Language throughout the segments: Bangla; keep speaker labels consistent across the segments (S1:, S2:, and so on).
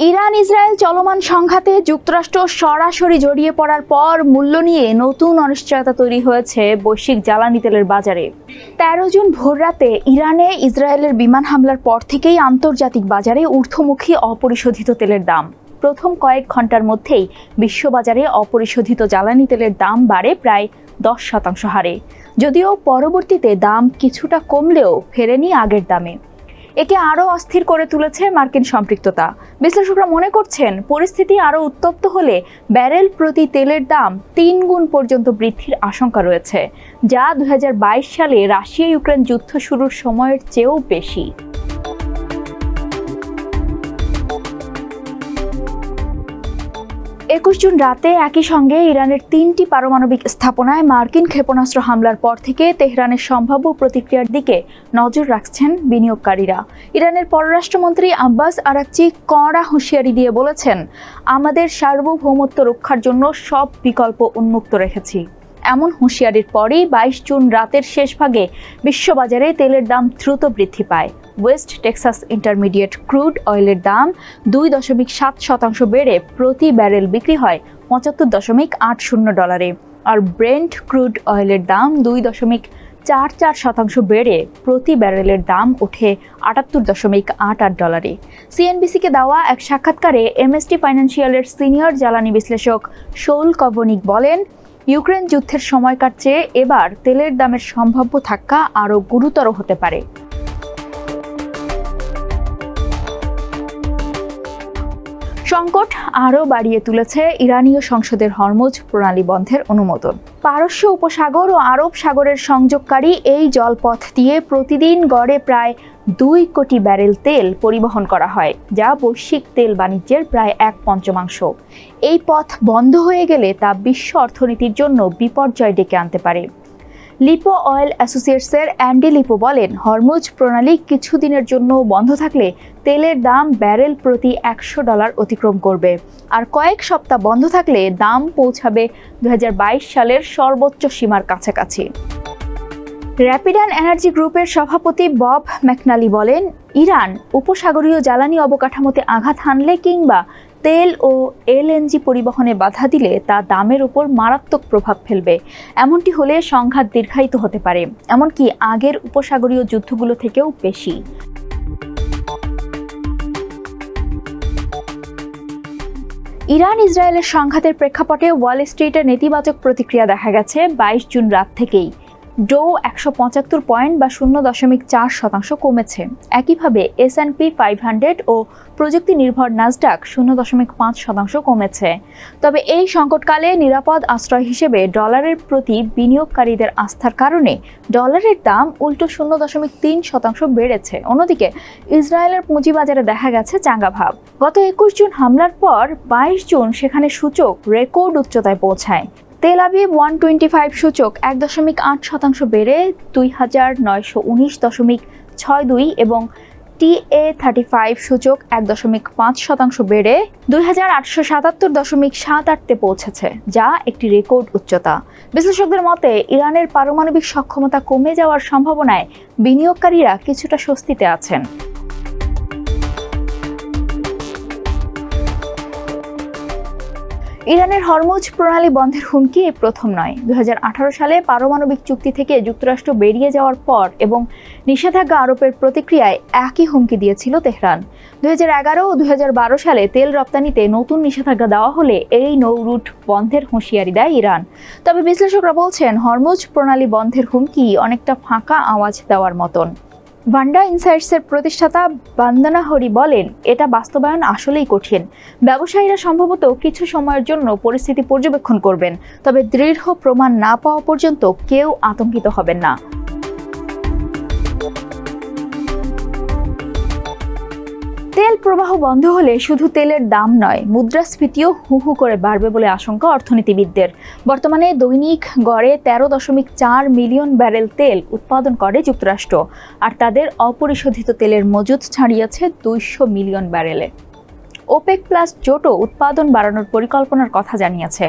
S1: ইরান ইসরায়েল চলমান সংঘাতে যুক্তরাষ্ট্র সরাসরি জড়িয়ে পড়ার পর মূল্য নিয়ে নতুন অনিশ্চয়তা তৈরি হয়েছে বৈশ্বিক জ্বালানি তেলের বাজারে। ১৩ জুন ভোররাতে ইরানে ইসরায়েলের বিমান হামলার পর থেকেই আন্তর্জাতিক বাজারে ঊর্ধ্বমুখী অপরিশোধিত তেলের দাম। প্রথম কয়েক ঘন্টার মধ্যেই বিশ্ববাজারে অপরিশোধিত জ্বালানি তেলের দাম বাড়ে প্রায় 10% হারে, যদিও পরবর্তীতে দাম কিছুটা কমলেও ফেরেনি আগের দামে। একে আরও অস্থির করে তুলেছে মার্কিন সম্পৃক্ততা। বিশ্লেষকরা মনে করছেন পরিস্থিতি আরও উত্তপ্ত হলে ব্যারেল প্রতি তেলের দাম ৩ গুণ পর্যন্ত বৃদ্ধির আশঙ্কা রয়েছে, যা ২০২২ সালে রাশিয়া ইউক্রেন যুদ্ধ শুরুর সময়ের চেয়েও বেশি। ২১ জুন রাতে একই সঙ্গে ইরানের ৩টি পারমাণবিক স্থাপনায় মার্কিন ক্ষেপণাস্ত্র হামলার পর থেকে তেহরানের সম্ভাব্য প্রতিক্রিয়ার দিকে নজর রাখছেন বিনিয়োগকারীরা। ইরানের পররাষ্ট্রমন্ত্রী আব্বাস আরাকচি কড়া হুঁশিয়ারি দিয়ে বলেছেন, আমাদের সার্বভৌমত্ব রক্ষার জন্য সব বিকল্প উন্মুক্ত রেখেছি। এমন হুঁশিয়ারির পরই ২২ জুন রাতের শেষ ভাগে বিশ্ববাজারে তেলের দাম দ্রুত বৃদ্ধি পায়। ওয়েস্ট টেক্সাস ইন্টারমিডিয়েট ক্রুড অয়েলের দাম ২.৭% বেড়ে প্রতি ব্যারেল বিক্রি হয় $৭৫.৮০। আর ব্রেন্ট ক্রুড অয়েলের দাম ২.৪৪% বেড়ে প্রতি ব্যারেলের দাম ওঠে $৭৮.৮৮। সিএনবিসিকে দেওয়া এক সাক্ষাৎকারে এমএসটি ফাইন্যান্সিয়ালের সিনিয়র জ্বালানি বিশ্লেষক শৌল কভনিক বলেন, ইউক্রেন যুদ্ধের সময়কার চেয়ে এবার তেলের দামের সম্ভাব্য ধাক্কা আরও গুরুতর হতে পারে। সংকট আরও বাড়িয়ে তুলেছে ইরানীয় সংসদের হরমুজ প্রণালী বন্ধের অনুমোদন। পারস্য উপসাগর ও আরব সাগরের সংযোগকারী এই জলপথ দিয়ে প্রতিদিন গড়ে প্রায় ২ কোটি ব্যারেল তেল পরিবহন করা হয়, যা বৈশ্বিক তেল বাণিজ্যের প্রায় ১/৫। এই পথ বন্ধ হয়ে গেলে তা বিশ্ব অর্থনীতির জন্য বিপর্যয় ডেকে আনতে পারে। লিপো অয়েল অ্যাসোসিয়েটসের অ্যান্ডি লিপো বলেন, হরমুজ প্রণালী কিছুদিনের জন্য বন্ধ থাকলে তেলের দাম ব্যারেল প্রতি $১০০ অতিক্রম করবে, আর কয়েক সপ্তাহ বন্ধ থাকলে দাম পৌঁছাবে ২০২২ সালের সর্বোচ্চ সীমার কাছাকাছি। র্যাপিডান এনার্জি গ্রুপের সভাপতি বব ম্যাকনালি বলেন, ইরান উপসাগরীয় জ্বালানি অবকাঠামোতে আঘাত হানলে কিংবা তেল ও এলএনজি পরিবহনে বাধা দিলে তা দামের উপর মারাত্মক প্রভাব ফেলবে। এমনটি হলে সংঘাত দীর্ঘায়িত হতে পারে, এমনকি আগের উপসাগরীয় যুদ্ধগুলো থেকেও বেশি। ইরান ইসরায়েলের সংঘাতের প্রেক্ষাপটে ওয়াল স্ট্রিটের নেতিবাচক প্রতিক্রিয়া দেখা গেছে ২২ জুন রাত থেকেই। ডো ১৭৫ পয়েন্ট বা ০.৪% কমেছে। একইভাবে S&P 500 ও প্রযুক্তি নির্ভর নাসডাক ০.৫% কমেছে। তবে এই সংকটকালে নিরাপদ আশ্রয় হিসেবে ডলারের প্রতি বিনিয়োগকারীদের আস্থার কারণে ডলারের দাম উল্টো ০.৩% বেড়েছে। অন্যদিকে ইসরায়েলের পুঁজিবাজারে দেখা গেছে চাঙ্গা ভাব। গত ২১ জুন হামলার পর ২২ জুন সেখানে সূচক রেকর্ড উচ্চতায় পৌঁছায়। তেল আবিব 125 সূচক ১.৮% বেড়ে ২,৯১৯.৬২ এবং TA35 সূচক ১.৫% বেড়ে ২,৮৭৭.৭৮-তে পৌঁছেছে, যা একটি রেকর্ড উচ্চতা। বিশ্লেষকদের মতে ইরানের পারমাণবিক সক্ষমতা কমে যাওয়ার সম্ভাবনায় বিনিয়োগকারীরা কিছুটা স্বস্তিতে আছেন। ইরানের হরমুজ প্রণালী বন্ধের হুমকি এই প্রথম নয়। ২০১৮ সালে পারমাণবিক চুক্তি থেকে যুক্তরাষ্ট্র বেরিয়ে যাওয়ার পর এবং নিষেধাজ্ঞা আরোপের প্রতিক্রিয়ায় একই হুমকি দিয়েছিল তেহরান। ২০১১ ও ২০১২ সালে তেল রপ্তানিতে নতুন নিষেধাজ্ঞা দেওয়া হলে এই নৌ রুট বন্ধের হুঁশিয়ারি দেয় ইরান। তবে বিশ্লেষকরা বলছেন, হরমুজ প্রণালী বন্ধের হুমকি অনেকটা ফাঁকা আওয়াজ দেওয়ার মতন। ভান্ডা ইনসাইটসের প্রতিষ্ঠাতা বান্দনা হরি বলেন, এটা বাস্তবায়ন আসলেই কঠিন। ব্যবসায়ীরা সম্ভবত কিছু সময়ের জন্য পরিস্থিতি পর্যবেক্ষণ করবেন, তবে দৃঢ় প্রমাণ না পাওয়া পর্যন্ত কেউ আতঙ্কিত হবেন না। তেল প্রবাহ বন্ধ হলে শুধু তেলের দাম নয়, মুদ্রাস্ফীতিও হু হু করে বাড়বে বলে আশঙ্কা অর্থনীতিবিদদের। বর্তমানে দৈনিক গড়ে ১৩.৪ মিলিয়ন ব্যারেল তেল উৎপাদন করে যুক্তরাষ্ট্র, আর তাদের অপরিশোধিত তেলের মজুদ ছাড়িয়েছে ২০০ মিলিয়ন ব্যারেলে। ওপেক প্লাস জোটও উৎপাদন বাড়ানোর পরিকল্পনার কথা জানিয়েছে।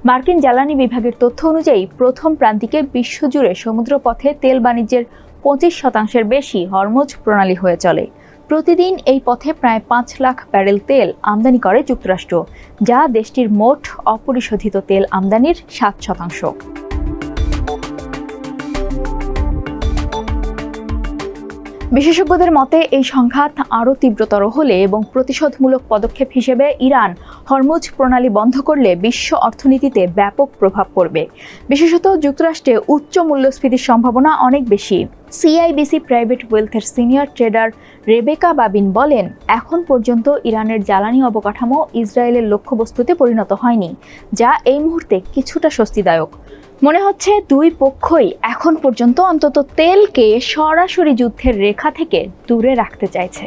S1: মার্কিন জ্বালানি বিভাগের তথ্য অনুযায়ী প্রথম প্রান্তিকে বিশ্বজুড়ে সমুদ্রপথে তেল বাণিজ্যের ২৫% বেশি হরমুজ প্রণালী হয়ে চলে। প্রতিদিন এই পথে প্রায় 5 লাখ ব্যারেল তেল আমদানি করে যুক্তরাষ্ট্র, যা দেশটির মোট অপরিশোধিত তেল আমদানির 7%। বিশেষজ্ঞদের মতে এই সংঘাত আরও তীব্রতর হলে এবং প্রতিশোধমূলক পদক্ষেপ হিসেবে ইরান হরমুজ প্রণালী বন্ধ করলে বিশ্ব অর্থনীতিতে ব্যাপক প্রভাব পড়বে। বিশেষত যুক্তরাষ্ট্রে উচ্চ মূল্যস্ফীতির সম্ভাবনা অনেক বেশি। সিআইবিসি প্রাইভেট ওয়েলথের সিনিয়র ট্রেডার রেবেকা বাবিন বলেন, এখন পর্যন্ত ইরানের জ্বালানি অবকাঠামো ইসরায়েলের লক্ষ্যবস্তুতে পরিণত হয়নি, যা এই মুহূর্তে কিছুটা স্বস্তিদায়ক। মনে হচ্ছে দুই পক্ষই এখন পর্যন্ত অন্তত তেলকে সরাসরি যুদ্ধের রেখা থেকে দূরে রাখতে চাইছে।